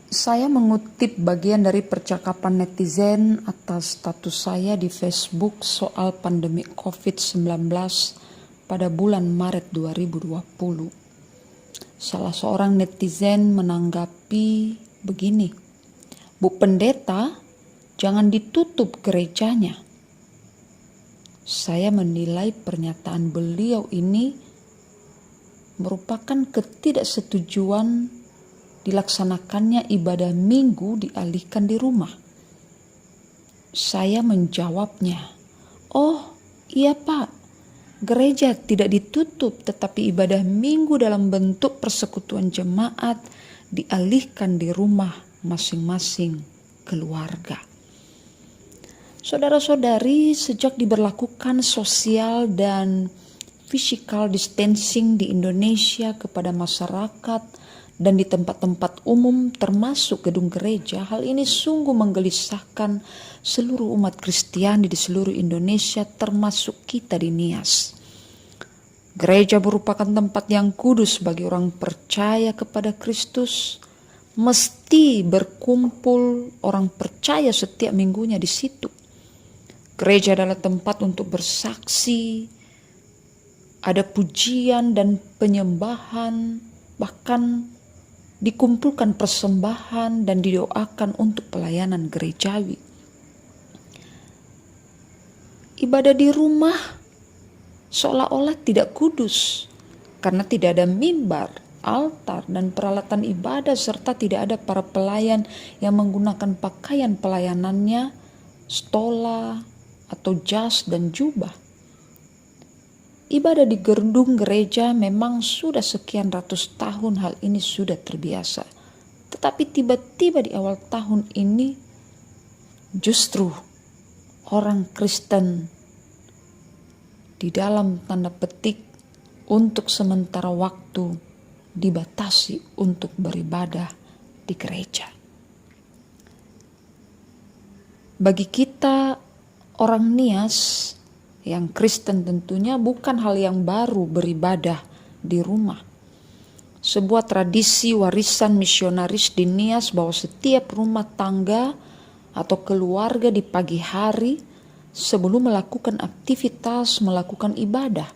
Saya mengutip bagian dari percakapan netizen atas status saya di Facebook soal pandemi COVID-19 pada bulan Maret 2020. Salah seorang netizen menanggapi begini, "Bu Pendeta, jangan ditutup gerejanya." Saya menilai pernyataan beliau ini merupakan ketidaksetujuan dilaksanakannya ibadah minggu dialihkan di rumah. Saya menjawabnya, "Oh iya Pak, gereja tidak ditutup tetapi ibadah minggu dalam bentuk persekutuan jemaat dialihkan di rumah masing-masing keluarga." Saudara-saudari, sejak diberlakukan sosial dan physical distancing di Indonesia kepada masyarakat dan di tempat-tempat umum termasuk gedung gereja, hal ini sungguh menggelisahkan seluruh umat Kristiani di seluruh Indonesia termasuk kita di Nias. Gereja merupakan tempat yang kudus bagi orang percaya kepada Kristus. Mesti berkumpul orang percaya setiap minggunya di situ. Gereja adalah tempat untuk bersaksi, ada pujian dan penyembahan, bahkan dikumpulkan persembahan dan didoakan untuk pelayanan gerejawi. Ibadah di rumah seolah-olah tidak kudus karena tidak ada mimbar, altar, dan peralatan ibadah serta tidak ada para pelayan yang menggunakan pakaian pelayanannya, stola atau jas dan jubah. Ibadah di gedung gereja memang sudah sekian ratus tahun hal ini sudah terbiasa. Tetapi tiba-tiba di awal tahun ini justru orang Kristen di dalam tanda petik untuk sementara waktu dibatasi untuk beribadah di gereja. Bagi kita orang Nias yang Kristen tentunya bukan hal yang baru beribadah di rumah. Sebuah tradisi warisan misionaris di Nias bahwa setiap rumah tangga atau keluarga di pagi hari sebelum melakukan aktivitas melakukan ibadah.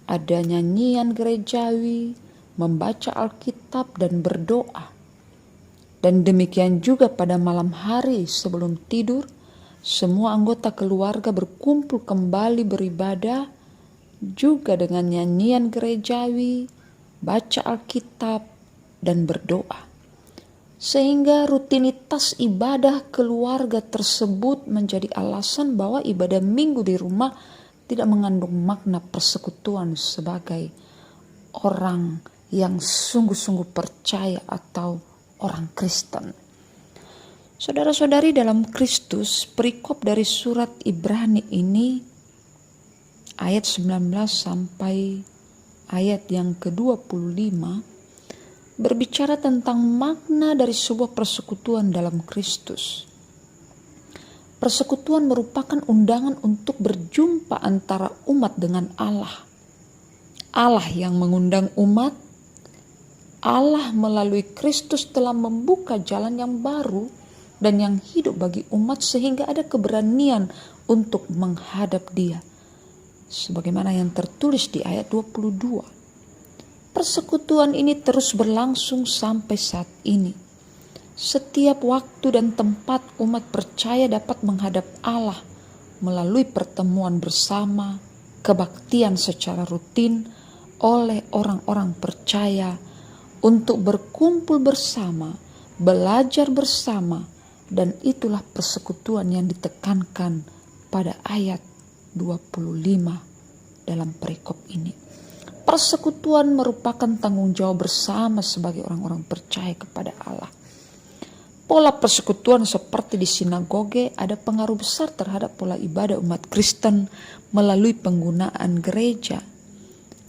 Ada nyanyian gerejawi, membaca Alkitab dan berdoa. Dan demikian juga pada malam hari sebelum tidur, semua anggota keluarga berkumpul kembali beribadah juga dengan nyanyian gerejawi, baca Alkitab, dan berdoa. Sehingga rutinitas ibadah keluarga tersebut menjadi alasan bahwa ibadah minggu di rumah tidak mengandung makna persekutuan sebagai orang yang sungguh-sungguh percaya atau orang Kristen. Saudara-saudari dalam Kristus, perikop dari surat Ibrani ini ayat 19 sampai ayat yang ke-25 berbicara tentang makna dari sebuah persekutuan dalam Kristus. Persekutuan merupakan undangan untuk berjumpa antara umat dengan Allah. Allah yang mengundang umat, Allah melalui Kristus telah membuka jalan yang baru dan yang hidup bagi umat sehingga ada keberanian untuk menghadap Dia. Sebagaimana yang tertulis di ayat 22. Persekutuan ini terus berlangsung sampai saat ini. Setiap waktu dan tempat umat percaya dapat menghadap Allah melalui pertemuan bersama, kebaktian secara rutin oleh orang-orang percaya untuk berkumpul bersama, belajar bersama, dan itulah persekutuan yang ditekankan pada ayat 25 dalam perikop ini. Persekutuan merupakan tanggung jawab bersama sebagai orang-orang percaya kepada Allah. Pola persekutuan seperti di sinagoge ada pengaruh besar terhadap pola ibadah umat Kristen melalui penggunaan gereja.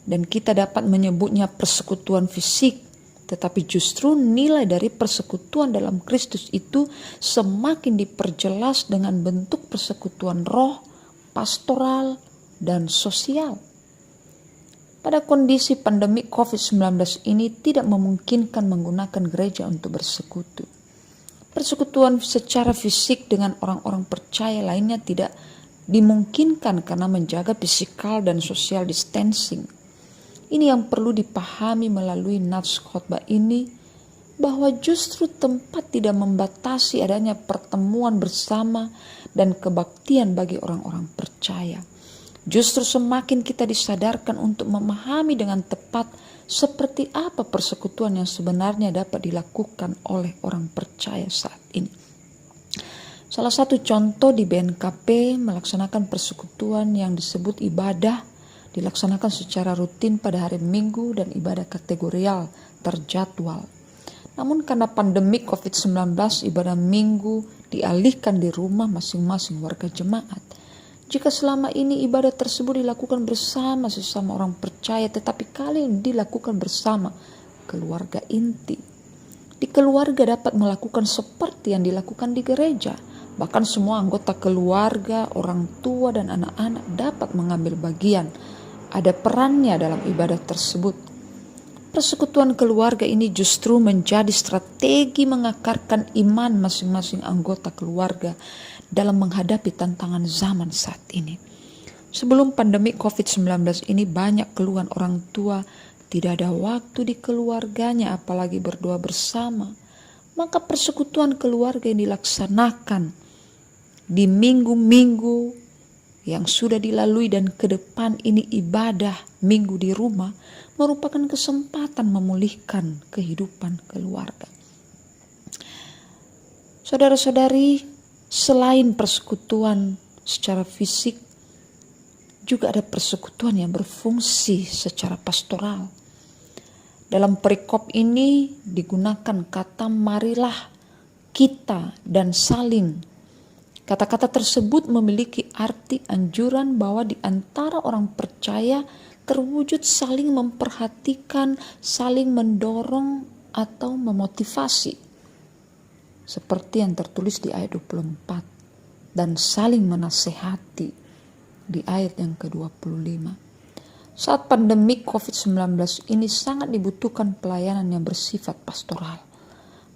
Dan kita dapat menyebutnya persekutuan fisik, tetapi justru nilai dari persekutuan dalam Kristus itu semakin diperjelas dengan bentuk persekutuan roh, pastoral, dan sosial. Pada kondisi pandemi COVID-19 ini tidak memungkinkan menggunakan gereja untuk bersekutu. Persekutuan secara fisik dengan orang-orang percaya lainnya tidak dimungkinkan karena menjaga fisikal dan social distancing. Ini yang perlu dipahami melalui nats khotbah ini, bahwa justru tempat tidak membatasi adanya pertemuan bersama dan kebaktian bagi orang-orang percaya. Justru semakin kita disadarkan untuk memahami dengan tepat seperti apa persekutuan yang sebenarnya dapat dilakukan oleh orang percaya saat ini. Salah satu contoh di BNKP melaksanakan persekutuan yang disebut ibadah dilaksanakan secara rutin pada hari Minggu dan ibadah kategorial terjadwal. Namun karena pandemi COVID-19, ibadah Minggu dialihkan di rumah masing-masing warga jemaat. Jika selama ini ibadah tersebut dilakukan bersama sesama orang percaya, tetapi kali ini dilakukan bersama keluarga inti. Di keluarga dapat melakukan seperti yang dilakukan di gereja. Bahkan semua anggota keluarga, orang tua dan anak-anak dapat mengambil bagian. Ada perannya dalam ibadah tersebut. Persekutuan keluarga ini justru menjadi strategi mengakarkan iman masing-masing anggota keluarga dalam menghadapi tantangan zaman saat ini. Sebelum pandemi COVID-19 ini banyak keluhan orang tua tidak ada waktu di keluarganya apalagi berdoa bersama. Maka persekutuan keluarga yang dilaksanakan di minggu-minggu yang sudah dilalui dan ke depan ini ibadah minggu di rumah merupakan kesempatan memulihkan kehidupan keluarga. Saudara-saudari, selain persekutuan secara fisik, juga ada persekutuan yang berfungsi secara pastoral. Dalam perikop ini digunakan kata marilah kita dan saling. Kata-kata tersebut memiliki arti anjuran bahwa di antara orang percaya terwujud saling memperhatikan, saling mendorong atau memotivasi. Seperti yang tertulis di ayat 24 dan saling menasehati di ayat yang ke-25. Saat pandemi COVID-19 ini sangat dibutuhkan pelayanan yang bersifat pastoral.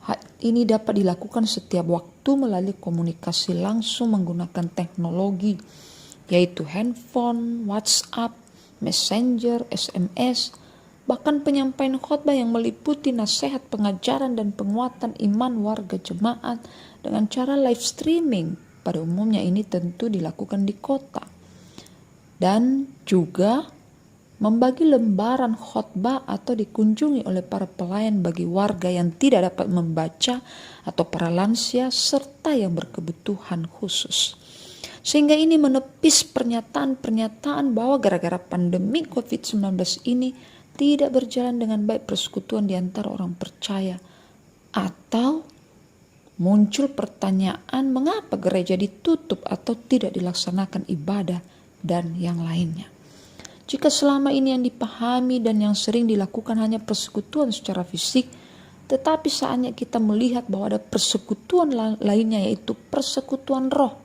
Hal ini dapat dilakukan setiap waktu melalui komunikasi langsung menggunakan teknologi, yaitu handphone, WhatsApp, Messenger, SMS, bahkan penyampaian khotbah yang meliputi nasihat, pengajaran, dan penguatan iman warga jemaat dengan cara live streaming. Pada umumnya ini tentu dilakukan di kota. Dan juga membagi lembaran khotbah atau dikunjungi oleh para pelayan bagi warga yang tidak dapat membaca atau para lansia serta yang berkebutuhan khusus. Sehingga ini menepis pernyataan-pernyataan bahwa gara-gara pandemi COVID-19 ini tidak berjalan dengan baik persekutuan di antara orang percaya, atau muncul pertanyaan mengapa gereja ditutup atau tidak dilaksanakan ibadah dan yang lainnya. Jika selama ini yang dipahami dan yang sering dilakukan hanya persekutuan secara fisik, tetapi saatnya kita melihat bahwa ada persekutuan lainnya, yaitu persekutuan roh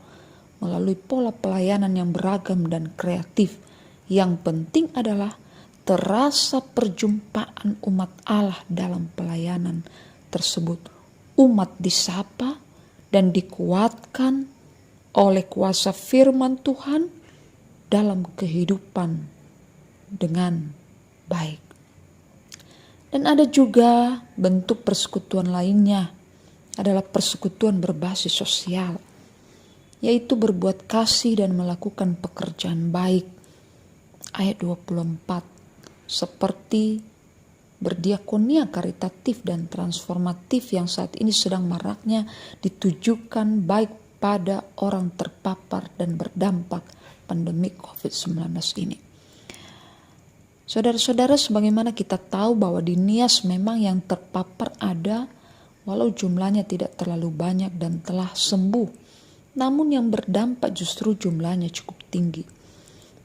melalui pola pelayanan yang beragam dan kreatif. Yang penting adalah terasa perjumpaan umat Allah dalam pelayanan tersebut. Umat disapa dan dikuatkan oleh kuasa firman Tuhan dalam kehidupan dengan baik. Dan ada juga bentuk persekutuan lainnya adalah persekutuan berbasis sosial, yaitu berbuat kasih dan melakukan pekerjaan baik. Ayat 24, seperti berdiakonia karitatif dan transformatif yang saat ini sedang maraknya ditujukan baik pada orang terpapar dan berdampak pandemi COVID-19 ini. Saudara-saudara, sebagaimana kita tahu bahwa di Nias memang yang terpapar ada, walau jumlahnya tidak terlalu banyak dan telah sembuh. Namun yang berdampak justru jumlahnya cukup tinggi.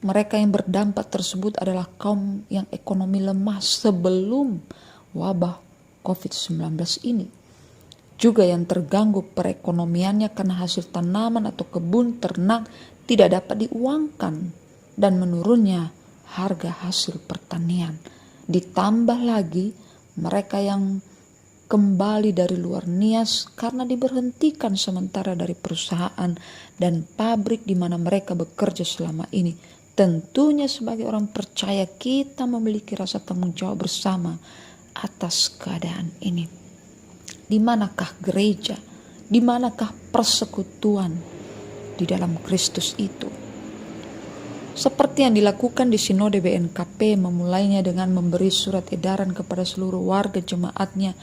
Mereka yang berdampak tersebut adalah kaum yang ekonomi lemah sebelum wabah COVID-19 ini. Juga yang terganggu perekonomiannya karena hasil tanaman atau kebun ternak tidak dapat diuangkan dan menurunnya harga hasil pertanian. Ditambah lagi mereka yang kembali dari luar Nias karena diberhentikan sementara dari perusahaan dan pabrik di mana mereka bekerja selama ini. Tentunya sebagai orang percaya kita memiliki rasa tanggung jawab bersama atas keadaan ini. Di manakah gereja? Di manakah persekutuan di dalam Kristus itu? Seperti yang dilakukan di Sinode BNKP, memulainya dengan memberi surat edaran kepada seluruh warga jemaatnya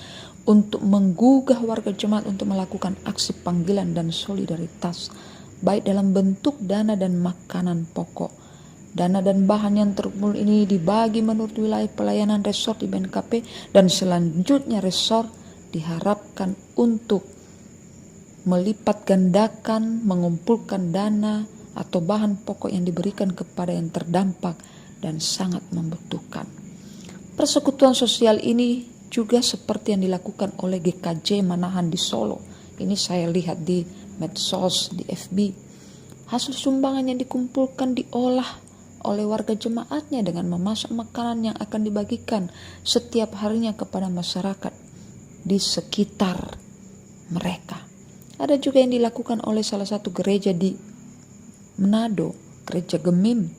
untuk menggugah warga jemaat untuk melakukan aksi panggilan dan solidaritas, baik dalam bentuk dana dan makanan pokok. Dana dan bahan yang terkumpul ini dibagi menurut wilayah pelayanan resort di BNKP, dan selanjutnya resort diharapkan untuk melipat gandakan, mengumpulkan dana atau bahan pokok yang diberikan kepada yang terdampak dan sangat membutuhkan. Persekutuan sosial ini juga seperti yang dilakukan oleh GKJ Manahan di Solo. Ini saya lihat di medsos, di FB. Hasil sumbangan yang dikumpulkan diolah oleh warga jemaatnya dengan memasak makanan yang akan dibagikan setiap harinya kepada masyarakat di sekitar mereka. Ada juga yang dilakukan oleh salah satu gereja di Manado, gereja Gemim,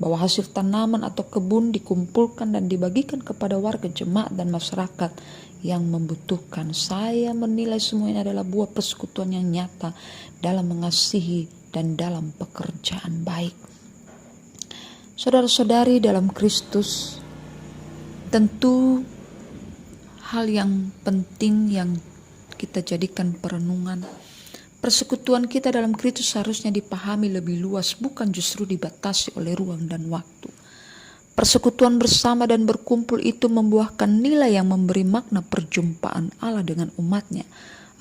bahwa hasil tanaman atau kebun dikumpulkan dan dibagikan kepada warga jemaat dan masyarakat yang membutuhkan. Saya menilai semua ini adalah buah persekutuan yang nyata dalam mengasihi dan dalam pekerjaan baik. Saudara-saudari dalam Kristus, tentu hal yang penting yang kita jadikan perenungan, persekutuan kita dalam Kristus seharusnya dipahami lebih luas, bukan justru dibatasi oleh ruang dan waktu. Persekutuan bersama dan berkumpul itu membuahkan nilai yang memberi makna perjumpaan Allah dengan umatnya,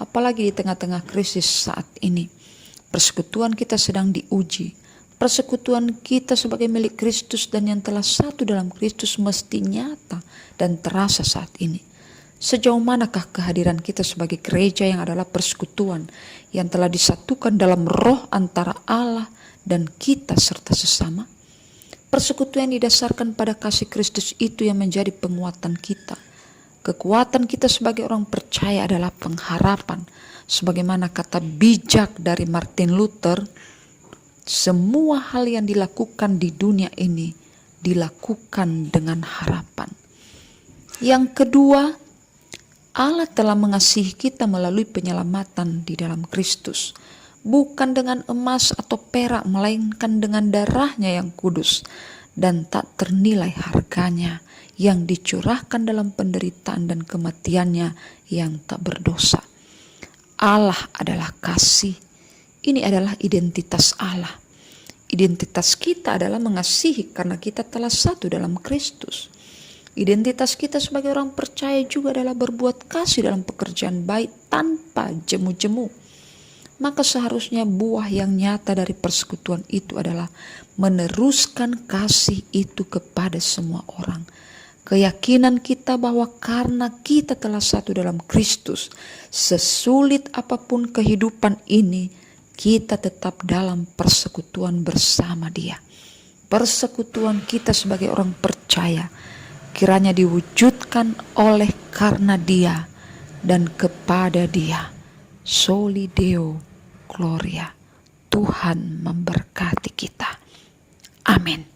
apalagi di tengah-tengah krisis saat ini. Persekutuan kita sedang diuji. Persekutuan kita sebagai milik Kristus dan yang telah satu dalam Kristus mesti nyata dan terasa saat ini. Sejauh manakah kehadiran kita sebagai gereja yang adalah persekutuan yang telah disatukan dalam roh antara Allah dan kita serta sesama? Persekutuan yang didasarkan pada kasih Kristus itu yang menjadi penguatan kita. Kekuatan kita sebagai orang percaya adalah pengharapan. Sebagaimana kata bijak dari Martin Luther, semua hal yang dilakukan di dunia ini dilakukan dengan harapan. Yang kedua, Allah telah mengasihi kita melalui penyelamatan di dalam Kristus, bukan dengan emas atau perak, melainkan dengan darahnya yang kudus dan tak ternilai harganya, yang dicurahkan dalam penderitaan dan kematiannya yang tak berdosa. Allah adalah kasih. Ini adalah identitas Allah. Identitas kita adalah mengasihi karena kita telah satu dalam Kristus. Identitas kita sebagai orang percaya juga adalah berbuat kasih dalam pekerjaan baik tanpa jemu-jemu. Maka seharusnya buah yang nyata dari persekutuan itu adalah meneruskan kasih itu kepada semua orang. Keyakinan kita bahwa karena kita telah satu dalam Kristus, sesulit apapun kehidupan ini, kita tetap dalam persekutuan bersama Dia. Persekutuan kita sebagai orang percaya kiranya diwujudkan oleh karena Dia dan kepada Dia. Soli Deo Gloria. Tuhan memberkati kita. Amin.